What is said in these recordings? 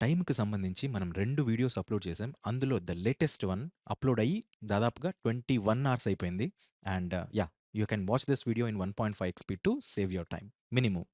టైంకి సంబంధించి మనం 2 వీడియోస్ అప్‌లోడ్ చేసాం. అందులో ద లేటెస్ట్ వన్ అప్‌లోడ్ అయ్యి దాదాపుగా 21 అవర్స్ అయిపోయింది. And yeah! You can watch this video in 1.5 speed to save your time minimum.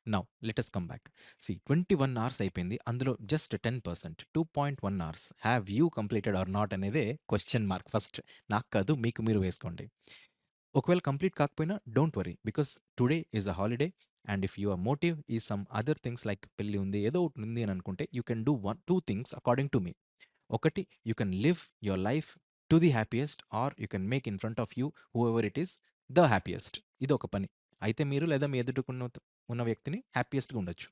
Now let us come back. See 21 hours అయిపోయింది. అందులో just 10% 2.1 hours have you completed or not అనేదే question mark first. నాకు కాదు, మీకు మీరు వేసుకోండి. ఒకవేళ complete కాకపోయినా don't worry, because today is a holiday. And if your motive ఈ సమ్ అదర్ థింగ్స్ లైక్ పెళ్లి ఉంది, ఏదో ఒకటి ఉంది అని అనుకుంటే you can do two things according to me. ఒకటి, you can live your life to the happiest, or you can make in front of you whoever it is the happiest. ఇది ఒక పని. అయితే మీరు లేదా మీ ఎదుటికున్న ఉన్న వ్యక్తిని హ్యాపీయెస్ట్గా ఉండొచ్చు.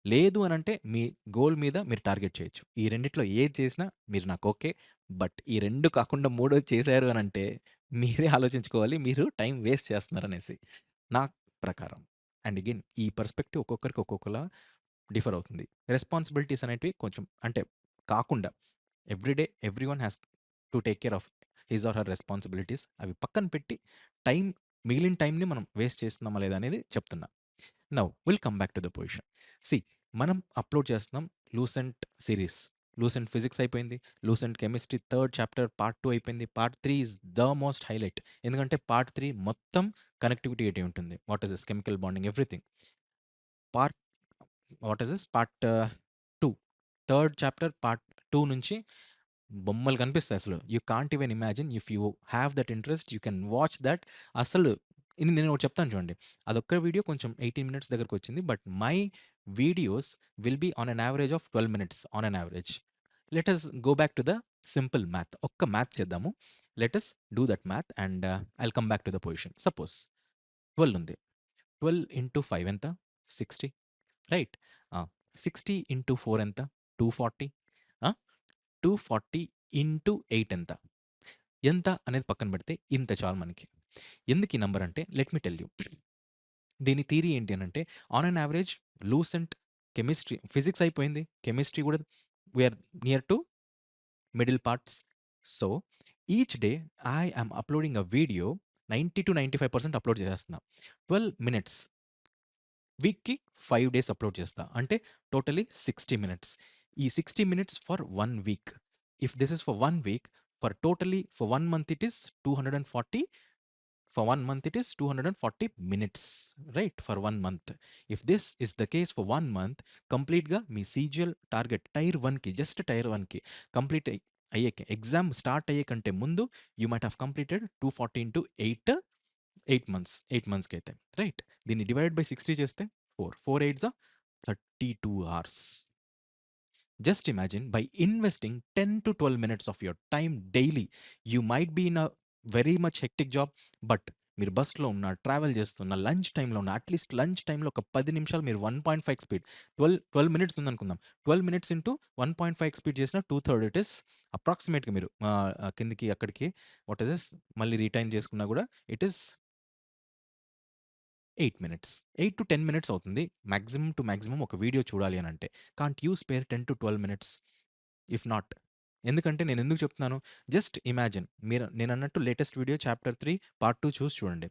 లేదు అనంటే మీ గోల్ మీద మీరు టార్గెట్ చేయొచ్చు. ఈ రెండిట్లో ఏది చేసినా మీరు నాకు ఓకే. బట్ ఈ 2 కాకుండా మూడోది చేశారు అనంటే మీరే ఆలోచించుకోవాలి, మీరు టైం వేస్ట్ చేస్తున్నారనేసి. నా ప్రకారం. అండ్ అగైన్ ఈ పర్స్పెక్టివ్ ఒక్కొక్కరికి ఒక్కొక్కలా డిఫర్ అవుతుంది. రెస్పాన్సిబిలిటీస్ అనేటివి కొంచెం అంటే కాకుండా everyday everyone has to take care of his or her responsibilities. అవి పక్కన పెట్టి టైం, మిగిలిన టైంని మనం వేస్ట్ చేస్తున్నామా లేదా అనేది చెప్తున్నా. Now will come back to the position. See, మనం అప్లోడ్ చేస్తున్నాం లూసెంట్ సిరీస్. లూసెంట్ ఫిజిక్స్ అయిపోయింది. Lucent chemistry third chapter part 2 అయిపోయింది. Part 3 is the most highlight. ఎందుకంటే పార్ట్ 3 మొత్తం కనెక్టివిటీ ఏంటి ఉంటుంది. What is this chemical bonding everything. Part what is this part 2 third chapter part 2 నుంచి బొమ్మలు కనిపిస్తాయి అసలు. You can't even imagine. If you have that interest you can watch that. అసలు ఇది నేను ఒకటి చెప్తాను చూడండి. అదొక్క వీడియో కొంచెం 18 మినిట్స్ దగ్గరకు వచ్చింది. But my videos will be on an average of 12 minutes on an average. Let us go back to the simple math. ఒక్క మ్యాథ్ చేద్దాము. Let us do that math and I'll come back to the position. Suppose 12 ఉంది. 12 into 5 ఎంత? 60. Right. 60 into 4 ఎంత? 240. 240 into 8 ఎంత? ఎంత అనేది పక్కన పెడితే ఇంత చాలు మనకి. ఎందుకు ఈ నంబర్ అంటే లెట్ మీ టెల్ యూ. దీని థియరీ ఏంటి అనంటే on an average Lucent chemistry, physics అయిపోయింది, కెమిస్ట్రీ కూడా we're near to middle parts. So each day I am uploading a video 90-95% upload చేసేస్తున్నా. 12 మినిట్స్. వీక్‌కి 5 డేస్ అప్లోడ్ చేస్తా. అంటే టోటలీ 60 మినిట్స్. ఈ 60 minutes for 1 week. If this is for 1 week, for totally for 1 month it is 240. For 1 month it is 240 minutes, right? For 1 month. If this is the case for 1 month, కంప్లీట్‌గా మీ CGL target tier 1కి, just tier 1కి complete అయ్యేకే, exam start అయ్యే కంటే ముందు you might have completed 240 into 8, 8 months. 8 మంత్స్‌కైతే right. దీన్ని డివైడ్ బై 60 చేస్తే 4, 4 8 32 hours. Just imagine, by investing 10 to 12 minutes of your time daily, you might be in a very much hectic job, but మీరు బస్‌లో ఉన్నా, travel చేస్తున్నా, lunch టైమ్‌లో ఉన్నా, at least lunch టైమ్‌లో ఒక 10 నిమిషాలు మీరు 1.5 స్పీడ్, 12 మినిట్స్ ఉందనుకుందాం. 12 మినిట్స్ ఇంటూ 1.5 స్పీడ్ చేసిన 2/3 ఇట్ ఈస్ అప్రాక్సిమేట్‌గా మీరు కిందకి అక్కడికి వాట్ ఈస్ దిస్ మళ్ళీ రిటైన్ చేసుకున్నా కూడా ఇట్ ఈస్ 8 మినిట్స్. 8-10 మినిట్స్ అవుతుంది. మాక్సిమం టు మాక్సిమం ఒక వీడియో చూడాలి అనంటే. Can't you spare 10-12 minutes? If not. ఎందుకంటే నేనెందుకు చెప్తున్నాను? జస్ట్ ఇమాజిన్, నేనన్నట్టు లేటెస్ట్ వీడియో చాప్టర్ 3 పార్ట్ 2 చూసి చూడండి.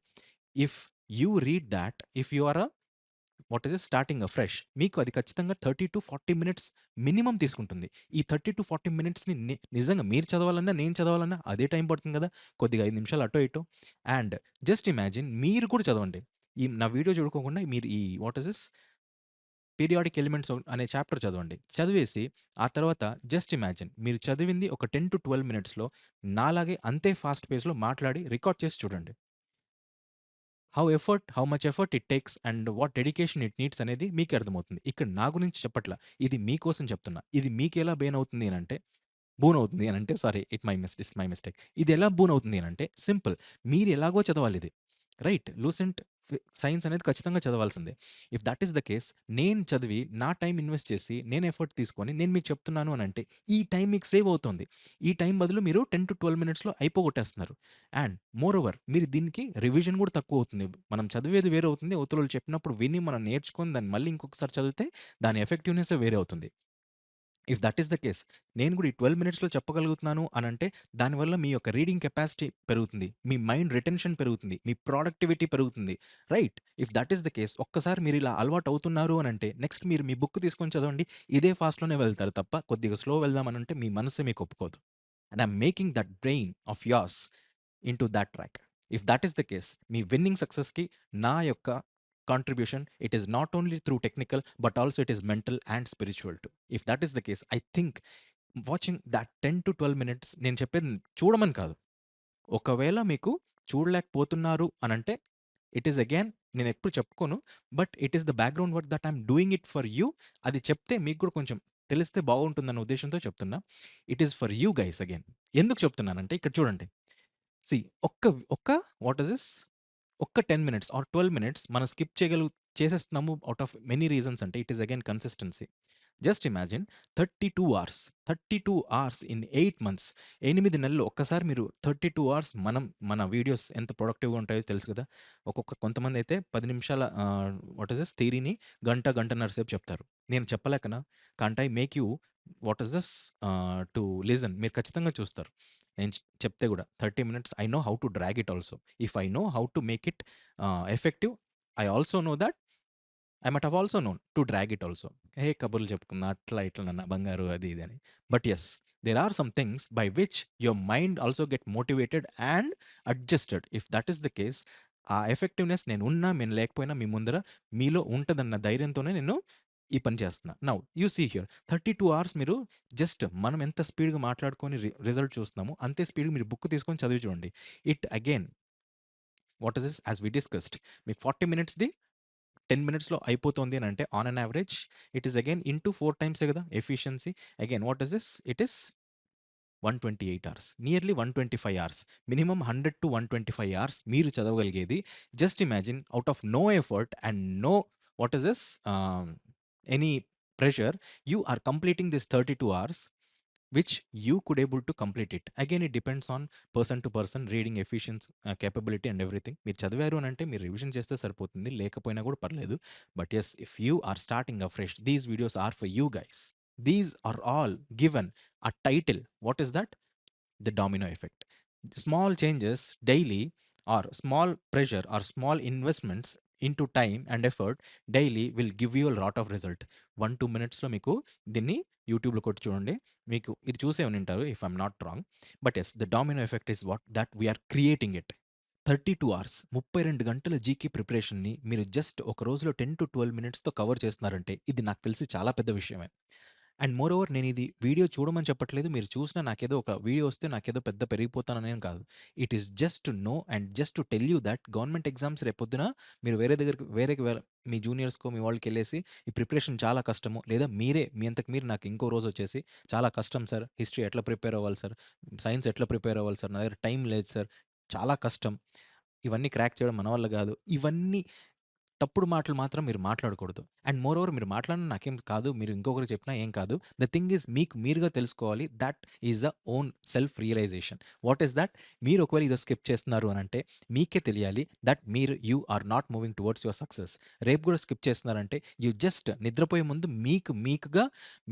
If you read that, if you are what is starting fresh, మీకు అది ఖచ్చితంగా 30-40 మినిట్స్ మినిమమ్ తీసుకుంటుంది. ఈ 30-40 మినిట్స్‌ని నిజంగా మీరు చదవాలన్నా, నేను చదవాలన్నా అదే టైం పడుతుంది కదా! కొద్దిగా 5 నిమిషాలు అటో ఇటో. అండ్ జస్ట్ ఇమాజిన్ మీరు కూడా చదవండి. ఈ నా వీడియో చూడుకోకుండా మీరు ఈ what is this periodic elements అనే చాప్టర్ చదవండి. చదివేసి ఆ తర్వాత జస్ట్ ఇమాజిన్, మీరు చదివింది ఒక 10-12 మినిట్స్‌లో నాలాగే అంతే ఫాస్ట్ పేస్‌లో మాట్లాడి రికార్డ్ చేసి చూడండి. How much effort it takes and what dedication it needs అనేది మీకే అర్థమవుతుంది. ఇక్కడ నా గురించి చెప్పట్లా. ఇది మీకోసం చెప్తున్నా. ఇది మీకెలా బెయిన్ అవుతుంది అనంటే, బూన్ అవుతుంది అనంటే, సారీ, ఇట్స్ మై మిస్టేక్. ఇది ఎలా బూన్ అవుతుంది అనంటే సింపుల్. మీరు ఎలాగో చదవాలిది. రైట్. లూసెంట్ సైన్స్ అనేది ఖచ్చితంగా చదవాల్సిందే. If that is the case, నేను చదివి నా టైం ఇన్వెస్ట్ చేసి నేను ఎఫర్ట్ తీసుకొని నేను మీకు చెప్తున్నాను అనంటే ఈ టైం మీకు సేవ్ అవుతుంది. ఈ టైం బదులు మీరు 10-12 మినిట్స్‌లో అయిపోగొట్టేస్తున్నారు. అండ్ మోరోవర్ మీరు దీనికి రివిజన్ కూడా తక్కువ అవుతుంది. మనం చదివేది వేరే అవుతుంది. అవతలోళ్ళు చెప్పినప్పుడు విని మనం నేర్చుకొని దాన్ని మళ్ళీ ఇంకొకసారి చదివితే దాని ఎఫెక్టివ్‌నెస్సే వేరే అవుతుంది. If that is the case, నేను కూడా ఈ 12 మినిట్స్‌లో చెప్పగలుగుతున్నాను అనంటే, దానివల్ల మీ యొక్క రీడింగ్ కెపాసిటీ పెరుగుతుంది. మీ మైండ్ రిటెన్షన్ పెరుగుతుంది. మీ ప్రొడక్టివిటీ పెరుగుతుంది. Right? If that is the case, ఒక్కసారి మీరిలా అలవాటవుతున్నారు అనంటే, నెక్స్ట్ మీరు మీ బుక్ తీసుకొని చదవండి. ఇదే ఫాస్ట్‌లోనే వెళ్తారు తప్ప, కొద్దిగా స్లో వెళ్దామనంటే మీ మనసే మీకు ఒప్పుకోదు. And I'm making that brain of yours into that track. If that is the case, మీ విన్నింగ్ సక్సెస్‌కి నా యొక్క contribution, it is not only through technical, but also it is mental and spiritual too. If that is the case, I think watching that 10-12 minutes, నేను చెప్పేది చూడమని కాదు. ఒకవేళ మీకు చూడలేకపోతున్నారు అనంటే, ఇట్ ఈస్ అగైన్, నేనెప్పుడు చెప్పుకోను. But it is the background work that I'm doing it for you. అది చెప్తే మీకు కూడా కొంచెం తెలిస్తే బాగుంటుందన్న ఉద్దేశ్యంతో చెప్తున్నా. It is for you guys again. ఎందుకు చెప్తున్నానంటే, ఇక్కడ చూడండి. సీ, ఒక్క ఒక్క వాట్ ఈస్ దిస్? ఒక్క 10 మినిట్స్ ఆర్ 12 మినిట్స్ మనం స్కిప్ చేసేస్తున్నాము ఔట్ ఆఫ్ మెనీ రీజన్స్ అంటే, it is again consistency. Just imagine 32 hours. 32 hours in 8 months. 8 నెలలు ఒక్కసారి మీరు 32 అవర్స్, మన వీడియోస్ ఎంత ప్రొడక్టివ్‌గా ఉంటాయో తెలుసు కదా! కొంతమందైతే 10 నిమిషాల వాట్ ఈస్ దిస్ థియరీని గంటన్నర సేపు చెప్తారు. నేను చెప్పలేకనా? Can't I make you what is this to listen? మీరు ఖచ్చితంగా చూస్తారు. నేను చెప్తే గూడా 30 minutes I know how to drag it also. If I know how to make it effective, I also know that I must have also known to drag it also. కబుర్లు చెప్పుకున్నా అట్లా ఇట్లా నా బంగారు అది ఇది అని. But yes, there are some things by which your mind also get motivated and adjusted. If that is the case, ఆ ఎఫెక్టివ్‌నెస్ నేను లేకపోయినా మీ ముందర మీలో ఉంటదన్న ధైర్యంతోనే నేను ఈ పని చేస్తున్నా. Now you see here 32 hours మీరు జస్ట్ మనం ఎంత స్పీడ్‌గా మాట్లాడుకొని రిజల్ట్ చూస్తున్నామో, అంతే స్పీడ్‌గా మీరు బుక్ తీసుకొని చదివి చూడండి. It again what is this as we discussed, మీకు 40 మినిట్స్‌ది 10 మినిట్స్‌లో అయిపోతుంది అనంటే, on an average it is again into 4 టైమ్సే కదా efficiency. Again what is this? It is 128 hours. Nearly 125 hours. Minimum 100-125 hours మీరు చదవగలిగేది. Just imagine out of no effort and no what is this any pressure, you are completing this 32 hours which you could able to complete it. Again, it depends on person to person, reading efficiency, capability and everything. మీరు చదివారు అనంటే మీరు revision చేస్తే సరిపోతుంది. లేకపోయినా కూడా పర్లేదు. But yes, if you are starting afresh, these videos are for you guys. These are all given a title. What is that? The domino effect. Small changes daily, or small pressure or small investments into time and effort daily will give you a lot of result. 1-2 మినిట్స్‌లో మీకు దీన్ని యూట్యూబ్‌లో కొట్టి చూడండి. మీకు ఇది చూసే ఉండింటారు if I'm not wrong. But yes, the domino effect is what that we are creating it. 32 hours, 32 గంటల జీకే ప్రిపరేషన్‌ని మీరు జస్ట్ ఒక రోజులో 10-12 మినిట్స్‌తో కవర్ చేస్తున్నారంటే, ఇది నాకు తెలిసి చాలా పెద్ద విషయమే. అండ్ మోర్ ఓవర్, నేనిది వీడియో చూడమని చెప్పట్లేదు. మీరు చూసినా నాకేదో ఒక వీడియో వస్తే నాకేదో పెద్ద పెరిగిపోతాననేం కాదు. It is just to know and just to tell you that government exams రేపొద్దున మీరు వేరేకి మీ జూనియర్స్‌కో, మీ వాళ్ళకెళ్ళేసి ఈ ప్రిపరేషన్ చాలా కష్టము, లేదా మీరే మీ అంతకు మీరు నాకు ఇంకో రోజొచ్చేసి చాలా కష్టం సార్, హిస్టరీ ఎట్లా ప్రిపేర్ అవ్వాలి సార్, సైన్స్ ఎట్లా ప్రిపేర్ అవ్వాలి సార్, నా దగ్గర టైం లేదు సార్, చాలా కష్టం, ఇవన్నీ క్రాక్ చేయడం మన వల్ల గాదు. ఇవన్నీ తప్పుడు మాటలు మాత్రం మీరు మాట్లాడకూడదు. అండ్ మోర్ ఓవర్, మీరు మాట్లాడిన నాకేం కాదు, మీరు ఇంకొకరికి చెప్పినా ఏం కాదు. ద థింగ్ ఈజ్, మీకు మీరుగా తెలుసుకోవాలి. That is the own self realization. What is that? మీరు ఒకవేళ ఇదో స్కిప్ చేస్తున్నారు అనంటే, మీకే తెలియాలి that you are not moving towards your success. రేపు కూడా స్కిప్ చేస్తున్నారంటే, యూ జస్ట్ నిద్రపోయే ముందు మీకుగా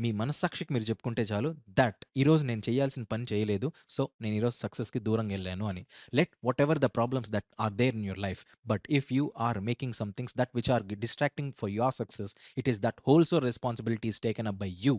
మీ మనస్సాక్షికి మీరు చెప్పుకుంటే చాలు, దట్ ఈరోజు నేను చేయాల్సిన పని చేయలేదు, సో నేను ఈరోజు సక్సెస్‌కి దూరంగా వెళ్ళాను అని. Let whatever the problems that are there in your life, but if you are making some things that which are distracting for your success, it is that wholesale responsibility is taken up by you.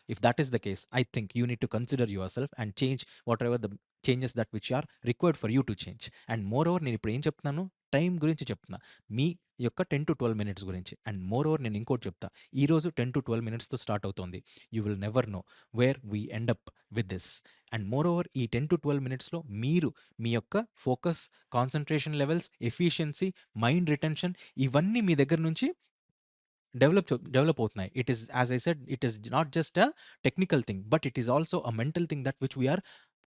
If that is the case, I think you need to consider yourself and change whatever the changes that which are required for you to change. And moreover, నేను ఇప్పుడు ఏం చెప్తున్నాను, time గురించి చెప్తున్నా, మీ యొక్క 10-12 minutes గురించి. And more over, నేను ఇంకోటి చెప్తా, ఈరోజు 10-12 మినిట్స్తో స్టార్ట్ అవుతుంది. You will never know where we end up with this. And moreover, ఈ 10-12 మినిట్స్లో మీరు మీ యొక్క focus, concentration levels, efficiency, mind retention, ఇవన్నీ మీ దగ్గర నుంచి డెవలప్ అవుతున్నాయి. It is, as I said, it is not just a technical thing, but it is also a mental thing that which we're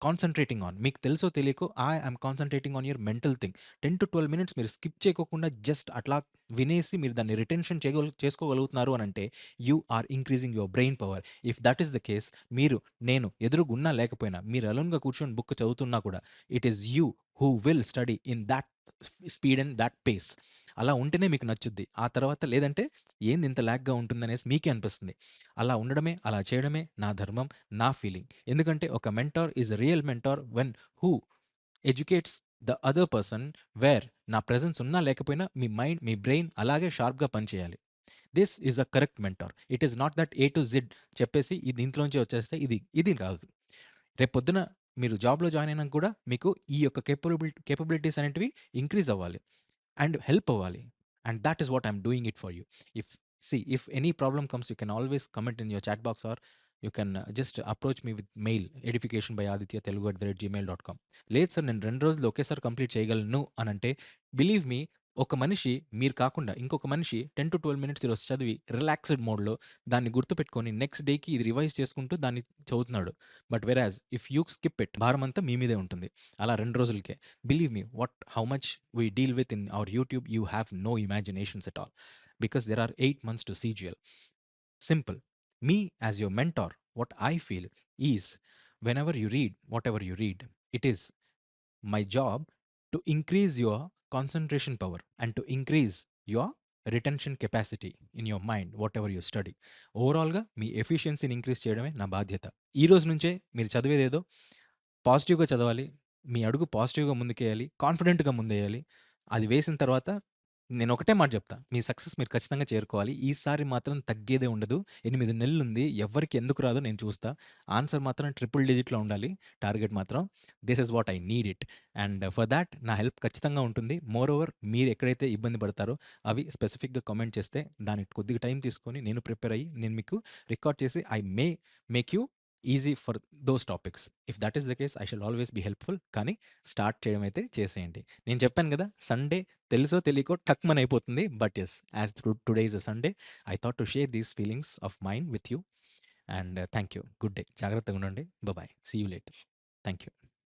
concentrating on. మీకు తెలుసో తెలియకో, I'm concentrating on your mental thing. 10-12 minutes మీరు స్కిప్ చేయకోకుండా just అట్లా వినేసి మీరు దాన్ని రిటెన్షన్ చేసుకోగలుగుతున్నారు అని అంటే, you are increasing your brain power. If that is the case, నేను ఎదురుగున్నా లేకపోయినా, మీరు అలోన్గా కూర్చొని బుక్ చదువుతున్నా కూడా, it is you who will study in that speed and that pace. అలా ఉంటేనే మీకు నచ్చుద్ది. ఆ తర్వాత లేదంటే ఏంది ఇంత ల్యాగ్‌గా ఉంటుందనేసి మీకే అనిపిస్తుంది. అలా ఉండడమే, అలా చేయడమే నా ధర్మం, నా ఫీలింగ్. ఎందుకంటే ఒక mentor is a real mentor when who educates the other person wear నా ప్రెజెన్స్ ఉన్నా లేకపోయినా మీ మైండ్, మీ బ్రెయిన్ అలాగే షార్ప్‌గా పనిచేయాలి. This is a correct mentor. It is not that A to Z చెప్పేసి ఇది దీంట్లోంచి వచ్చేస్తే ఇది కాదు. రేపొద్దున మీరు జాబ్‌లో జాయిన్ అయినాక కూడా మీకు ఈ యొక్క కేపబిలిటీస్ అనేటివి ఇంక్రీజ్ అవ్వాలి. అండ్ హెల్ప్ అవ్వాలి. And that is what I'm doing it for you. If if any problem comes you can always comment in your chat box or you can just approach me with mail edification@adityatelugu@gmail.com. లేదు sir నేను 2 రోజుల్లో ఒకేసారి complete చేయగలను అనంటే believe me ఒక మనిషి మీరు కాకుండా ఇంకొక మనిషి 10-12 మినిట్స్ ఈరోజు చదివి రిలాక్స్డ్ మోడ్‌లో దాన్ని గుర్తుపెట్టుకొని నెక్స్ట్ డేకి ఇది రివైజ్ చేసుకుంటూ దాన్ని చదువుతున్నాడు. బట్ వెరాజ్ ఇఫ్ యూ స్కిప్ ఇట్ భారమంతా మీ మీదే ఉంటుంది. అలా 2 రోజులకే. Believe me, how much we deal with in our YouTube, you have no imaginations at all. Because there are 8 months to CGL. Simple. Me as your mentor, what I feel is whenever you read, whatever you read, it is my job to increase your concentration power and to increase your retention capacity in your mind what ever you study. ఓవరాల్గా మీ ఎఫిషియన్సీని increase చేయడమే నా బాధ్యత. ఈ రోజు నుంచే మీరు చదివేదేదో పాజిటివ్‌గా చదవాలి. మీ అడుగు పాజిటివ్‌గా ముందుకేయాలి. కాన్ఫిడెంట్‌గా ముందేయాలి. అది వేసిన తర్వాత నేనొకటే మాట చెప్తా. మీ సక్సెస్ మీరు ఖచ్చితంగా చేరుకోవాలి. ఈసారి మాత్రం తగ్గేదే ఉండదు. 8 నెలలుంది. ఎవ్వరికి ఎందుకు రాదో నేను చూస్తా. ఆన్సర్ మాత్రం ట్రిపుల్ డిజిట్‌లో ఉండాలి. టార్గెట్ మాత్రం. This is what I need it. And for thought నా హెల్ప్ ఖచ్చితంగా ఉంటుంది. మోరోవర్ మీరు ఎక్కడైతే ఇబ్బంది పడతారో అవి స్పెసిఫిక్‌గా కామెంట్ చేస్తే దానికి కొద్దిగా టైం తీసుకొని నేను ప్రిపేర్ అయ్యి నేను మీకు రికార్డ్ చేసి I may make you easy for those topics. If that is the case I shall always be helpful. కానీ స్టార్ట్ చేయడం అయితే చేసేయండి. నేను చెప్పాను కదా! సండే తెలుసో తెలియకో టక్‌మని అయిపోతుంది. But yes as today is a Sunday I thought to share these feelings of mind with you. And thank you. Good day. జాగ్రత్తగా ఉండండి. Bye. See you later. Thank you.